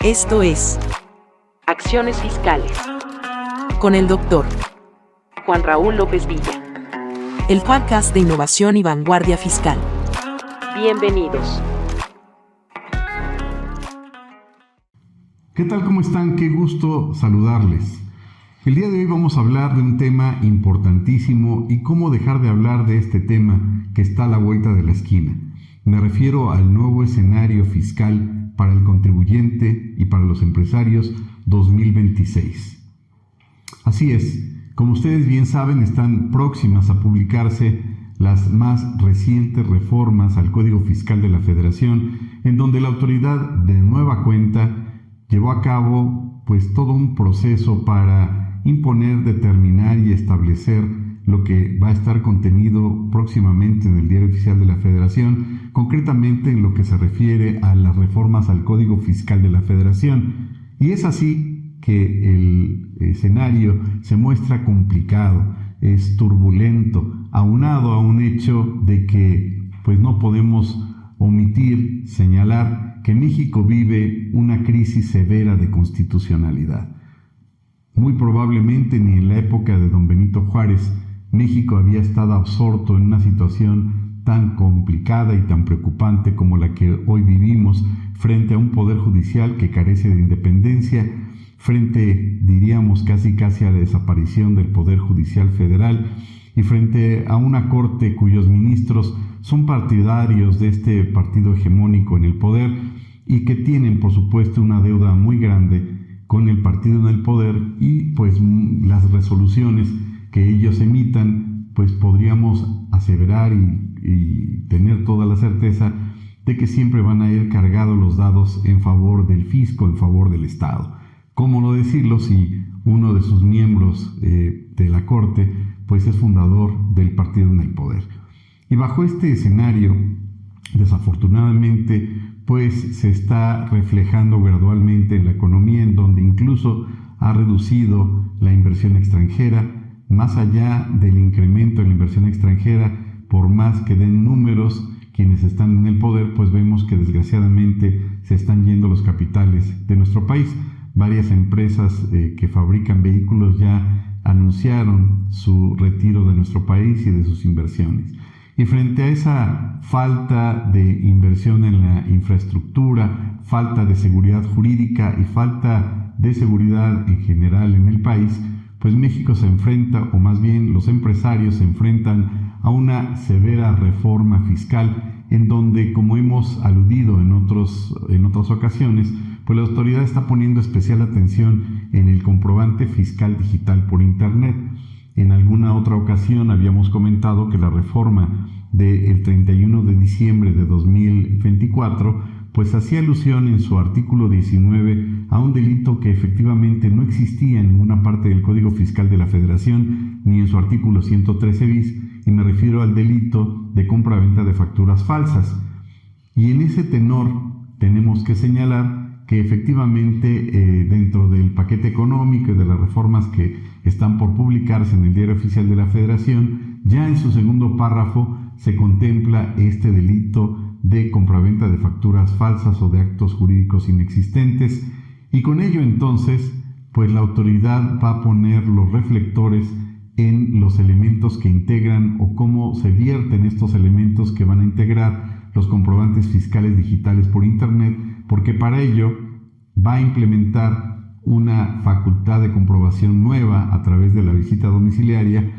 Esto es Acciones Fiscales con el Dr. Juan Raúl López Villa. El podcast de innovación y vanguardia fiscal. Bienvenidos. ¿Qué tal? ¿Cómo están? Qué gusto saludarles. El día de hoy vamos a hablar de un tema importantísimo y cómo dejar de hablar de este tema que está a la vuelta de la esquina. Me refiero al nuevo escenario fiscal para el contribuyente y para los empresarios 2026. Así es, como ustedes bien saben, están próximas a publicarse las más recientes reformas al Código Fiscal de la Federación, en donde la autoridad de nueva cuenta llevó a cabo todo un proceso para imponer, determinar y establecer lo que va a estar contenido próximamente en el Diario Oficial de la Federación, concretamente en lo que se refiere a las reformas al Código Fiscal de la Federación. Y es así que el escenario se muestra complicado, es turbulento, aunado a un hecho de que no podemos omitir señalar que México vive una crisis severa de constitucionalidad. Muy probablemente ni en la época de don Benito Juárez México había estado absorto en una situación tan complicada y tan preocupante como la que hoy vivimos, frente a un poder judicial que carece de independencia, frente, diríamos, casi a la desaparición del Poder Judicial Federal y frente a una corte cuyos ministros son partidarios de este partido hegemónico en el poder y que tienen, por supuesto, una deuda muy grande con el partido en el poder y las resoluciones que ellos emitan, podríamos aseverar y tener toda la certeza de que siempre van a ir cargados los dados en favor del fisco, en favor del Estado. ¿Cómo no decirlo si uno de sus miembros de la Corte es fundador del partido en el poder? Y bajo este escenario, desafortunadamente, se está reflejando gradualmente en la economía, en donde incluso ha reducido la inversión extranjera. Más allá del incremento en la inversión extranjera, por más que den números quienes están en el poder, vemos que desgraciadamente se están yendo los capitales de nuestro país. Varias empresas que fabrican vehículos ya anunciaron su retiro de nuestro país y de sus inversiones. Y frente a esa falta de inversión en la infraestructura, falta de seguridad jurídica y falta de seguridad en general en el país, México se enfrenta, o más bien los empresarios se enfrentan a una severa reforma fiscal en donde, como hemos aludido en otras ocasiones, la autoridad está poniendo especial atención en el comprobante fiscal digital por Internet. En alguna otra ocasión habíamos comentado que la reforma del 31 de diciembre de 2024 hacía alusión en su artículo 19 a un delito que efectivamente no existía en ninguna parte del Código Fiscal de la Federación ni en su artículo 113 bis, y me refiero al delito de compra-venta de facturas falsas. Y en ese tenor tenemos que señalar que efectivamente dentro del paquete económico y de las reformas que están por publicarse en el Diario Oficial de la Federación, ya en su segundo párrafo se contempla este delito de compraventa de facturas falsas o de actos jurídicos inexistentes, y con ello entonces la autoridad va a poner los reflectores en los elementos que integran o cómo se vierten estos elementos que van a integrar los comprobantes fiscales digitales por Internet, porque para ello va a implementar una facultad de comprobación nueva a través de la visita domiciliaria,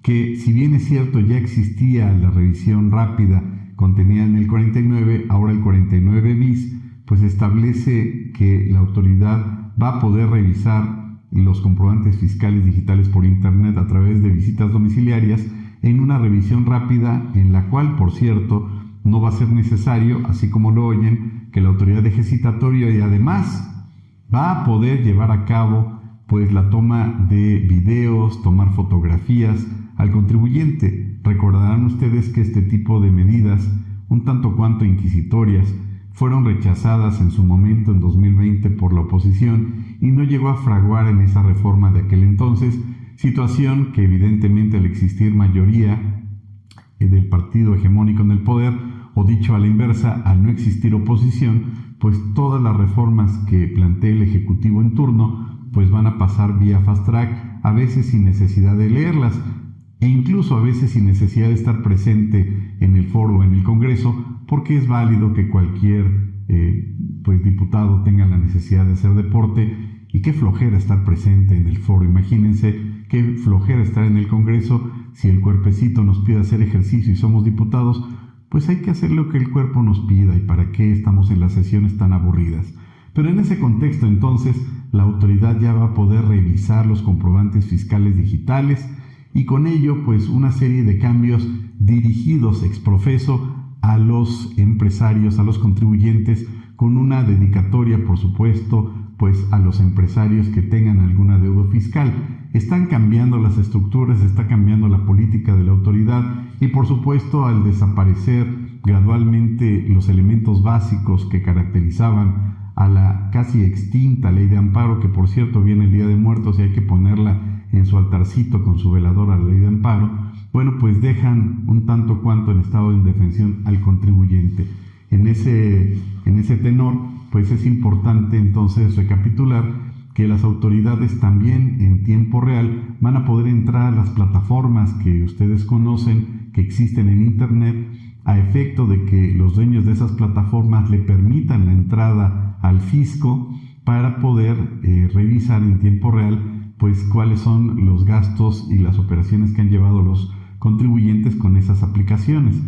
que si bien es cierto ya existía la revisión rápida contenida en el 49, ahora el 49 bis, establece que la autoridad va a poder revisar los comprobantes fiscales digitales por Internet a través de visitas domiciliarias en una revisión rápida en la cual, por cierto, no va a ser necesario, así como lo oyen, que la autoridad deje citatorio, y además va a poder llevar a cabo la toma de videos, tomar fotografías al contribuyente. Recordarán ustedes que este tipo de medidas, un tanto cuanto inquisitorias, fueron rechazadas en su momento en 2020 por la oposición y no llegó a fraguar en esa reforma de aquel entonces, situación que evidentemente al existir mayoría del partido hegemónico en el poder O dicho a la inversa, al no existir oposición, pues todas las reformas que plantee el Ejecutivo en turno pues van a pasar vía fast track, a veces sin necesidad de leerlas e incluso a veces sin necesidad de estar presente en el foro o en el Congreso, porque es válido que cualquier pues diputado tenga la necesidad de hacer deporte, y qué flojera estar presente en el foro. Imagínense qué flojera estar en el Congreso. Si el cuerpecito nos pide hacer ejercicio y somos diputados, pues hay que hacer lo que el cuerpo nos pida, y para qué estamos en las sesiones tan aburridas. Pero en ese contexto, entonces, la autoridad ya va a poder revisar los comprobantes fiscales digitales, y con ello pues una serie de cambios dirigidos ex profeso a los empresarios, a los contribuyentes, con una dedicatoria, por supuesto, pues a los empresarios que tengan algún adeudo fiscal. Están cambiando las estructuras, está cambiando la política de la autoridad, y por supuesto, al desaparecer gradualmente los elementos básicos que caracterizaban a la casi extinta ley de amparo, que por cierto viene el Día de Muertos y hay que ponerla en su altarcito con su veladora a la ley de amparo, bueno, pues dejan un tanto cuanto en estado de indefensión al contribuyente. En ese tenor, pues es importante entonces recapitular que las autoridades también en tiempo real van a poder entrar a las plataformas que ustedes conocen, que existen en Internet, a efecto de que los dueños de esas plataformas le permitan la entrada al fisco para poder revisar en tiempo real pues cuáles son los gastos y las operaciones que han llevado los contribuyentes con esas aplicaciones.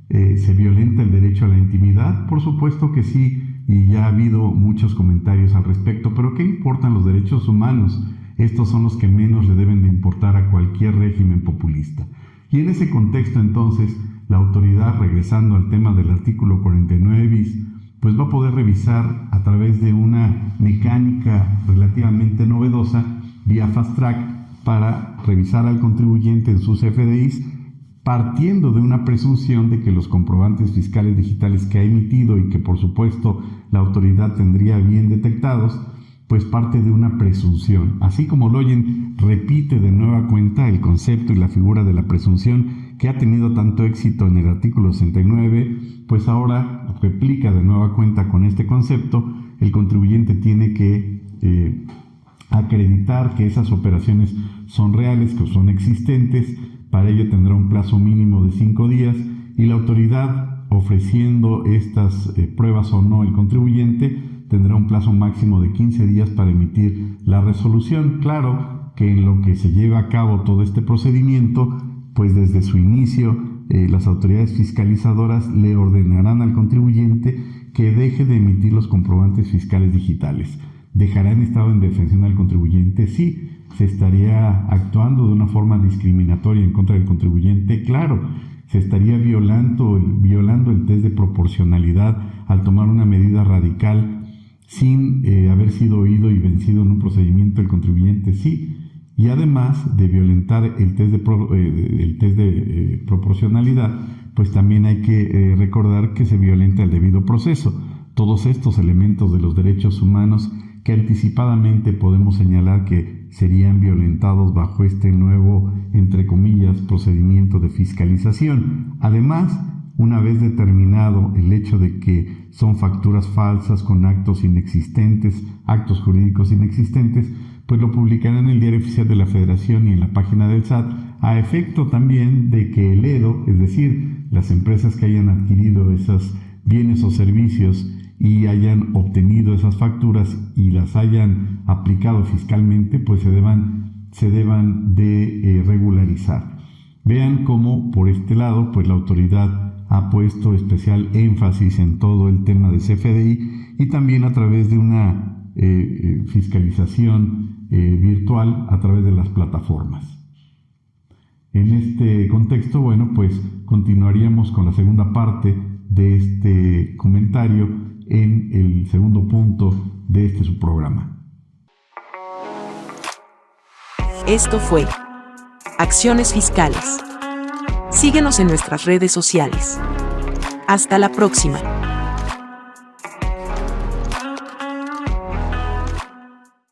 ¿Se violenta el derecho a la intimidad? Por supuesto que sí, y ya ha habido muchos comentarios al respecto, pero ¿qué importan los derechos humanos? Estos son los que menos le deben de importar a cualquier régimen populista. Y en ese contexto, entonces, la autoridad, regresando al tema del artículo 49 bis, pues va a poder revisar a través de una mecánica relativamente novedosa, vía fast track, para revisar al contribuyente en sus FDIs, partiendo de una presunción de que los comprobantes fiscales digitales que ha emitido y que por supuesto la autoridad tendría bien detectados, pues parte de una presunción. Así como lo oyen, repite de nueva cuenta el concepto y la figura de la presunción que ha tenido tanto éxito en el artículo 69, pues ahora replica de nueva cuenta con este concepto. El contribuyente tiene que acreditar que esas operaciones son reales, que son existentes. Para ello tendrá un plazo mínimo de 5 días, y la autoridad, ofreciendo estas pruebas o no el contribuyente, tendrá un plazo máximo de 15 días para emitir la resolución. Claro que en lo que se lleva a cabo todo este procedimiento, pues desde su inicio las autoridades fiscalizadoras le ordenarán al contribuyente que deje de emitir los comprobantes fiscales digitales. ¿Dejará en estado de indefensión al contribuyente? Sí. ¿Se estaría actuando de una forma discriminatoria en contra del contribuyente? Claro. ¿Se estaría violando el test de proporcionalidad al tomar una medida radical sin haber sido oído y vencido en un procedimiento el contribuyente? Sí. Y además de violentar el test de proporcionalidad, pues también hay que recordar que se violenta el debido proceso. Todos estos elementos de los derechos humanos que anticipadamente podemos señalar que serían violentados bajo este nuevo, entre comillas, procedimiento de fiscalización. Además, una vez determinado el hecho de que son facturas falsas con actos inexistentes, actos jurídicos inexistentes, pues lo publicarán en el Diario Oficial de la Federación y en la página del SAT, a efecto también de que el EDO, es decir, las empresas que hayan adquirido esos bienes o servicios y hayan obtenido esas facturas y las hayan aplicado fiscalmente, pues se deban de regularizar. Vean cómo por este lado, pues la autoridad ha puesto especial énfasis en todo el tema de CFDI, y también a través de una fiscalización virtual a través de las plataformas. En este contexto, bueno, pues continuaríamos con la segunda parte de este comentario en el segundo punto de este subprograma. Esto fue Acciones Fiscales. Síguenos en nuestras redes sociales. Hasta la próxima.